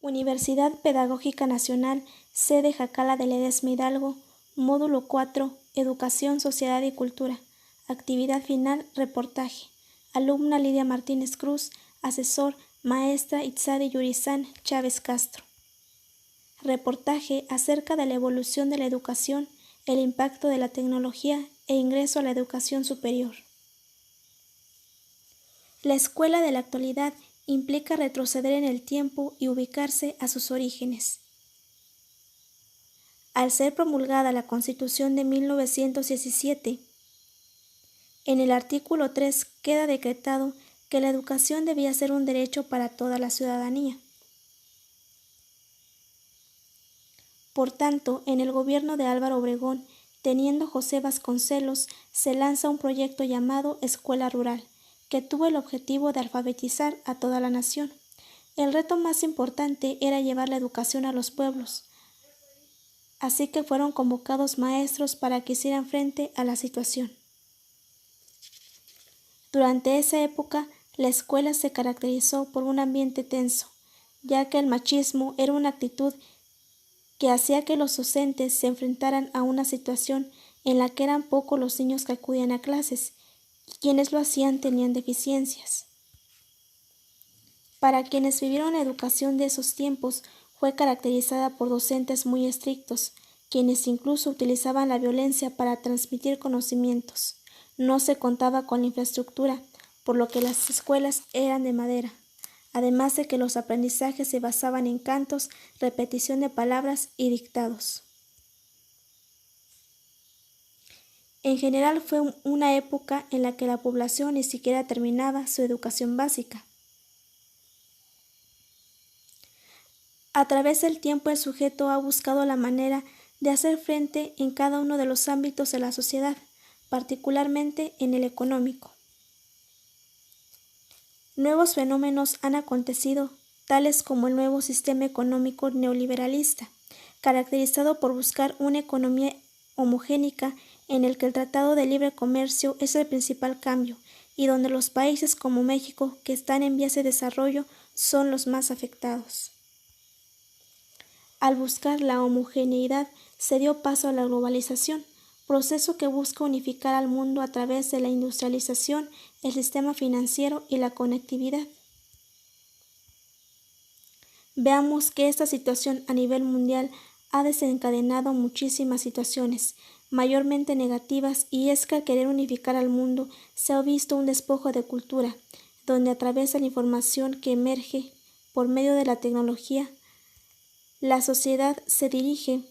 Universidad Pedagógica Nacional, sede Jacala de Ledesma Hidalgo, módulo 4, Educación, Sociedad y Cultura. Actividad final, reportaje. Alumna Lidia Martínez Cruz, asesor, maestra Itzadi Yurizán Chávez Castro. Reportaje acerca de la evolución de la educación, el impacto de la tecnología e ingreso a la educación superior. La escuela de la actualidad implica retroceder en el tiempo y ubicarse a sus orígenes. Al ser promulgada la Constitución de 1917, en el artículo 3 queda decretado que la educación debía ser un derecho para toda la ciudadanía. Por tanto, en el gobierno de Álvaro Obregón, teniendo José Vasconcelos, se lanza un proyecto llamado Escuela Rural, que tuvo el objetivo de alfabetizar a toda la nación. El reto más importante era llevar la educación a los pueblos, así que fueron convocados maestros para que hicieran frente a la situación. Durante esa época, la escuela se caracterizó por un ambiente tenso, ya que el machismo era una actitud que hacía que los docentes se enfrentaran a una situación en la que eran pocos los niños que acudían a clases, y quienes lo hacían tenían deficiencias. Para quienes vivieron la educación de esos tiempos, fue caracterizada por docentes muy estrictos, quienes incluso utilizaban la violencia para transmitir conocimientos. No se contaba con la infraestructura, por lo que las escuelas eran de madera, además de que los aprendizajes se basaban en cantos, repetición de palabras y dictados. En general fue una época en la que la población ni siquiera terminaba su educación básica. A través del tiempo el sujeto ha buscado la manera de hacer frente en cada uno de los ámbitos de la sociedad, particularmente en el económico. Nuevos fenómenos han acontecido, tales como el nuevo sistema económico neoliberalista, caracterizado por buscar una economía homogénica en el que el Tratado de Libre Comercio es el principal cambio y donde los países como México, que están en vías de desarrollo, son los más afectados. Al buscar la homogeneidad, se dio paso a la globalización, proceso que busca unificar al mundo a través de la industrialización, el sistema financiero y la conectividad. Veamos que esta situación a nivel mundial ha desencadenado muchísimas situaciones, mayormente negativas, y es que al querer unificar al mundo se ha visto un despojo de cultura, donde a través de la información que emerge por medio de la tecnología, la sociedad se dirige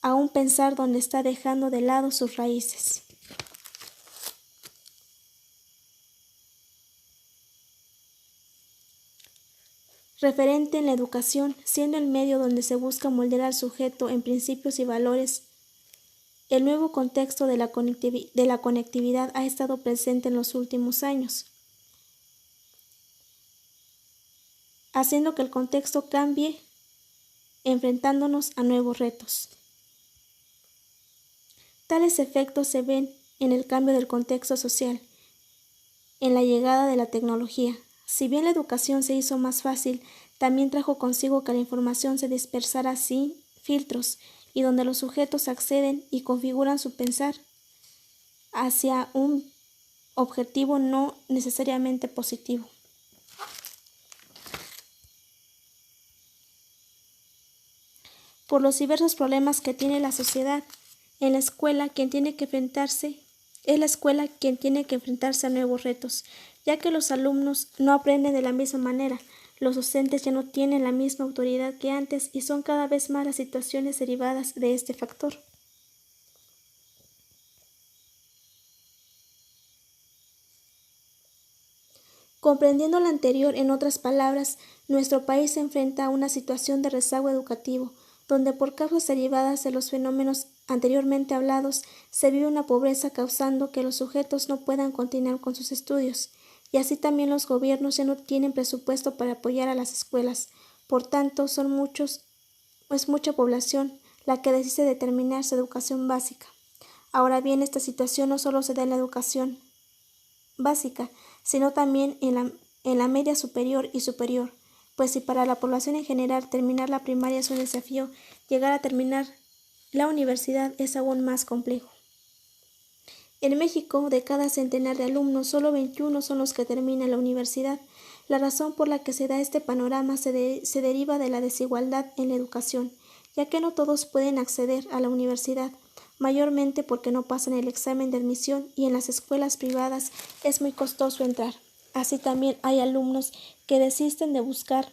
a un pensar donde está dejando de lado sus raíces. Referente en la educación, siendo el medio donde se busca moldear al sujeto en principios y valores, el nuevo contexto de la conectividad ha estado presente en los últimos años, haciendo que el contexto cambie, enfrentándonos a nuevos retos. Tales efectos se ven en el cambio del contexto social, en la llegada de la tecnología. Si bien la educación se hizo más fácil, también trajo consigo que la información se dispersara sin filtros y donde los sujetos acceden y configuran su pensar hacia un objetivo no necesariamente positivo. Por los diversos problemas que tiene la sociedad, en la escuela quien tiene que enfrentarse a nuevos retos, ya que los alumnos no aprenden de la misma manera, los docentes ya no tienen la misma autoridad que antes y son cada vez más las situaciones derivadas de este factor. Comprendiendo lo anterior, en otras palabras, nuestro país se enfrenta a una situación de rezago educativo, donde por causas derivadas de los fenómenos anteriormente hablados, se vive una pobreza causando que los sujetos no puedan continuar con sus estudios, y así también los gobiernos ya no tienen presupuesto para apoyar a las escuelas. Por tanto, es mucha población la que decide terminar su educación básica. Ahora bien, esta situación no solo se da en la educación básica, sino también en la media superior y superior, pues si para la población en general terminar la primaria es un desafío, llegar a terminar la universidad es aún más complejo. En México, de cada centenar de alumnos, solo 21 son los que terminan la universidad. La razón por la que se da este panorama se deriva de la desigualdad en la educación, ya que no todos pueden acceder a la universidad, mayormente porque no pasan el examen de admisión y en las escuelas privadas es muy costoso entrar. Así también hay alumnos que desisten de buscar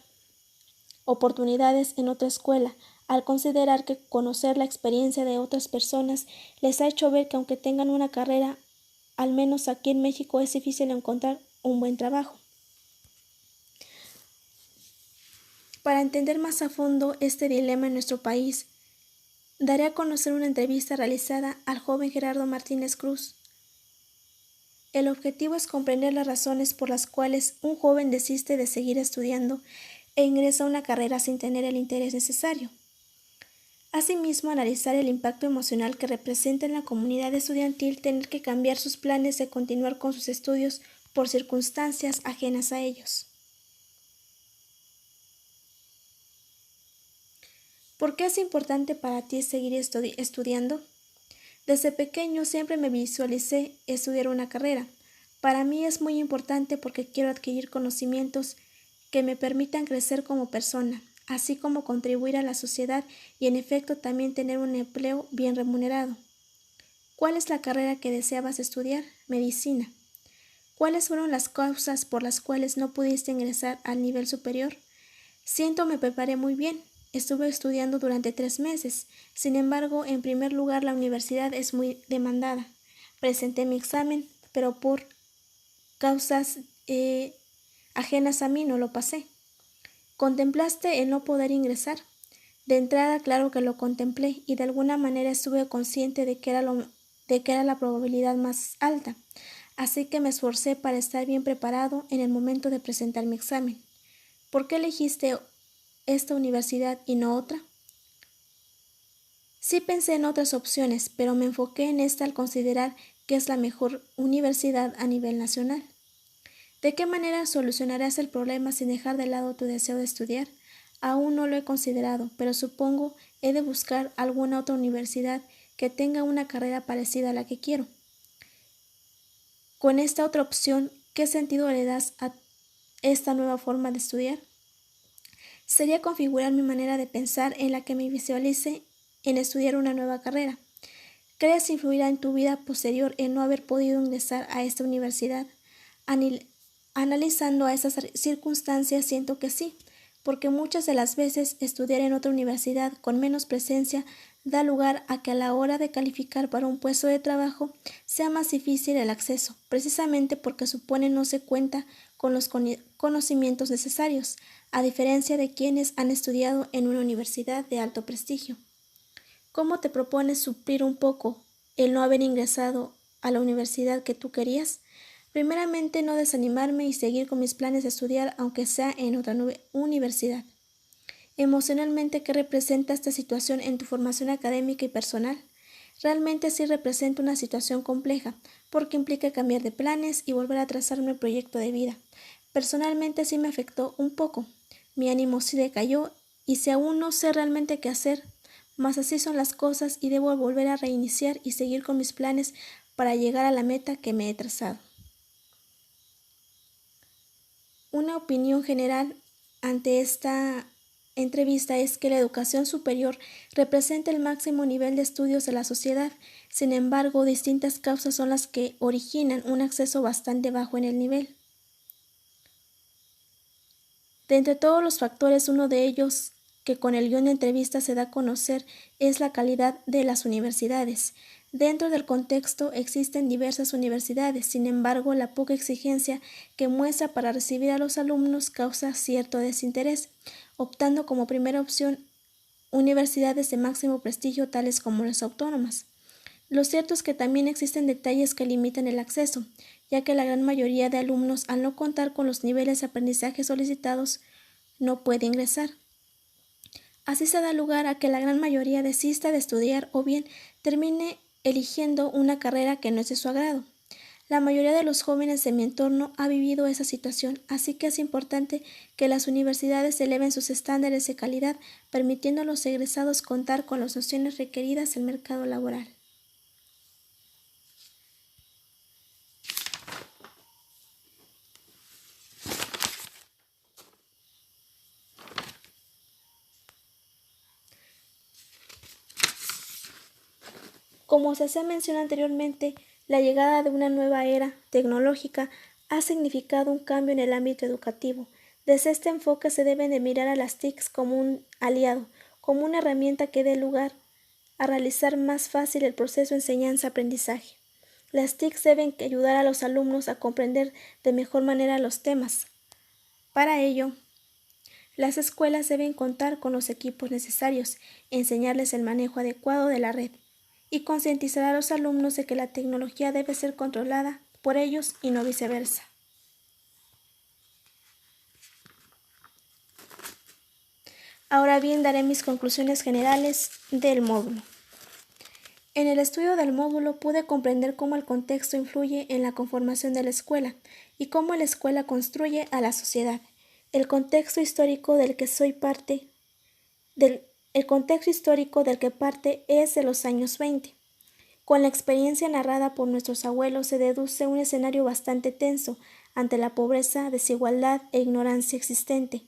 oportunidades en otra escuela, al considerar que conocer la experiencia de otras personas les ha hecho ver que aunque tengan una carrera, al menos aquí en México es difícil encontrar un buen trabajo. Para entender más a fondo este dilema en nuestro país, daré a conocer una entrevista realizada al joven Gerardo Martínez Cruz. El objetivo es comprender las razones por las cuales un joven desiste de seguir estudiando e ingresa a una carrera sin tener el interés necesario. Asimismo, analizar el impacto emocional que representa en la comunidad estudiantil tener que cambiar sus planes de continuar con sus estudios por circunstancias ajenas a ellos. ¿Por qué es importante para ti seguir estudiando? Desde pequeño siempre me visualicé estudiar una carrera. Para mí es muy importante porque quiero adquirir conocimientos que me permitan crecer como persona, así como contribuir a la sociedad y en efecto también tener un empleo bien remunerado. ¿Cuál es la carrera que deseabas estudiar? Medicina. ¿Cuáles fueron las causas por las cuales no pudiste ingresar al nivel superior? Siento me preparé muy bien. Estuve estudiando durante 3 meses. Sin embargo, en primer lugar, la universidad es muy demandada. Presenté mi examen, pero por causas ajenas a mí no lo pasé. ¿Contemplaste el no poder ingresar? De entrada, claro que lo contemplé y de alguna manera estuve consciente de que era la probabilidad más alta. Así que me esforcé para estar bien preparado en el momento de presentar mi examen. ¿Por qué elegiste esta universidad y no otra? Sí pensé en otras opciones, pero me enfoqué en esta al considerar que es la mejor universidad a nivel nacional. ¿De qué manera solucionarás el problema sin dejar de lado tu deseo de estudiar? Aún no lo he considerado, pero supongo he de buscar alguna otra universidad que tenga una carrera parecida a la que quiero. Con esta otra opción, ¿qué sentido le das a esta nueva forma de estudiar? Sería configurar mi manera de pensar en la que me visualice en estudiar una nueva carrera. ¿Crees influirá en tu vida posterior el no haber podido ingresar a esta universidad? Analizando a esas circunstancias siento que sí, porque muchas de las veces estudiar en otra universidad con menos presencia da lugar a que a la hora de calificar para un puesto de trabajo sea más difícil el acceso, precisamente porque supone no se cuenta con los conocimientos necesarios, a diferencia de quienes han estudiado en una universidad de alto prestigio. ¿Cómo te propones suplir un poco el no haber ingresado a la universidad que tú querías? Primeramente, no desanimarme y seguir con mis planes de estudiar, aunque sea en otra universidad. Emocionalmente, ¿qué representa esta situación en tu formación académica y personal? Realmente sí representa una situación compleja, porque implica cambiar de planes y volver a trazarme el proyecto de vida. Personalmente sí me afectó un poco. Mi ánimo sí decayó y si aún no sé realmente qué hacer, mas así son las cosas y debo volver a reiniciar y seguir con mis planes para llegar a la meta que me he trazado. Una opinión general ante esta entrevista es que la educación superior representa el máximo nivel de estudios de la sociedad. Sin embargo, distintas causas son las que originan un acceso bastante bajo en el nivel. De entre todos los factores, uno de ellos que con el guión de entrevista se da a conocer es la calidad de las universidades. Dentro del contexto existen diversas universidades, sin embargo, la poca exigencia que muestra para recibir a los alumnos causa cierto desinterés, optando como primera opción universidades de máximo prestigio tales como las autónomas. Lo cierto es que también existen detalles que limitan el acceso, ya que la gran mayoría de alumnos, al no contar con los niveles de aprendizaje solicitados, no puede ingresar. Así se da lugar a que la gran mayoría desista de estudiar o bien termine eligiendo una carrera que no es de su agrado. La mayoría de los jóvenes de mi entorno ha vivido esa situación, así que es importante que las universidades eleven sus estándares de calidad, permitiendo a los egresados contar con las nociones requeridas en el mercado laboral. Como se hacía mención anteriormente, la llegada de una nueva era tecnológica ha significado un cambio en el ámbito educativo. Desde este enfoque se deben de mirar a las TICs como un aliado, como una herramienta que dé lugar a realizar más fácil el proceso de enseñanza-aprendizaje. Las TICs deben ayudar a los alumnos a comprender de mejor manera los temas. Para ello, las escuelas deben contar con los equipos necesarios, enseñarles el manejo adecuado de la red y concientizar a los alumnos de que la tecnología debe ser controlada por ellos y no viceversa. Ahora bien, daré mis conclusiones generales del módulo. En el estudio del módulo pude comprender cómo el contexto influye en la conformación de la escuela y cómo la escuela construye a la sociedad. El contexto histórico del que parte es de los años 20. Con la experiencia narrada por nuestros abuelos se deduce un escenario bastante tenso ante la pobreza, desigualdad e ignorancia existente,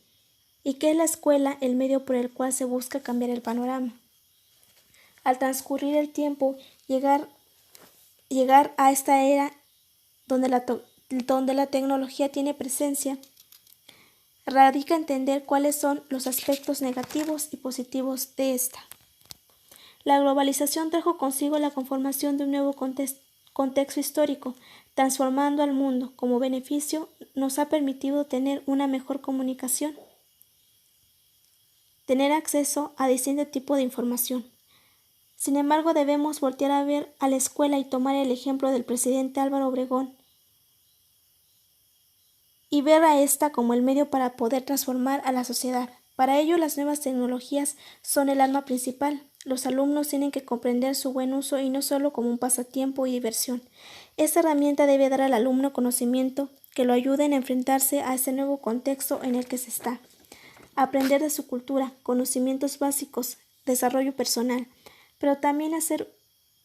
y que es la escuela el medio por el cual se busca cambiar el panorama. Al transcurrir el tiempo, llegar a esta era donde la tecnología tiene presencia, radica entender cuáles son los aspectos negativos y positivos de esta. La globalización trajo consigo la conformación de un nuevo contexto histórico, transformando al mundo. Como beneficio, nos ha permitido tener una mejor comunicación, tener acceso a distinto tipo de información. Sin embargo, debemos voltear a ver a la escuela y tomar el ejemplo del presidente Álvaro Obregón y ver a esta como el medio para poder transformar a la sociedad. Para ello, las nuevas tecnologías son el arma principal. Los alumnos tienen que comprender su buen uso y no solo como un pasatiempo y diversión. Esta herramienta debe dar al alumno conocimiento que lo ayuden a enfrentarse a ese nuevo contexto en el que se está. Aprender de su cultura, conocimientos básicos, desarrollo personal, pero también a ser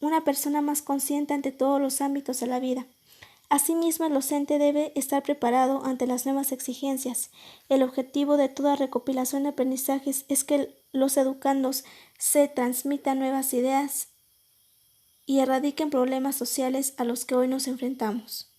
una persona más consciente ante todos los ámbitos de la vida. Asimismo, el docente debe estar preparado ante las nuevas exigencias. El objetivo de toda recopilación de aprendizajes es que los educandos se transmitan nuevas ideas y erradiquen problemas sociales a los que hoy nos enfrentamos.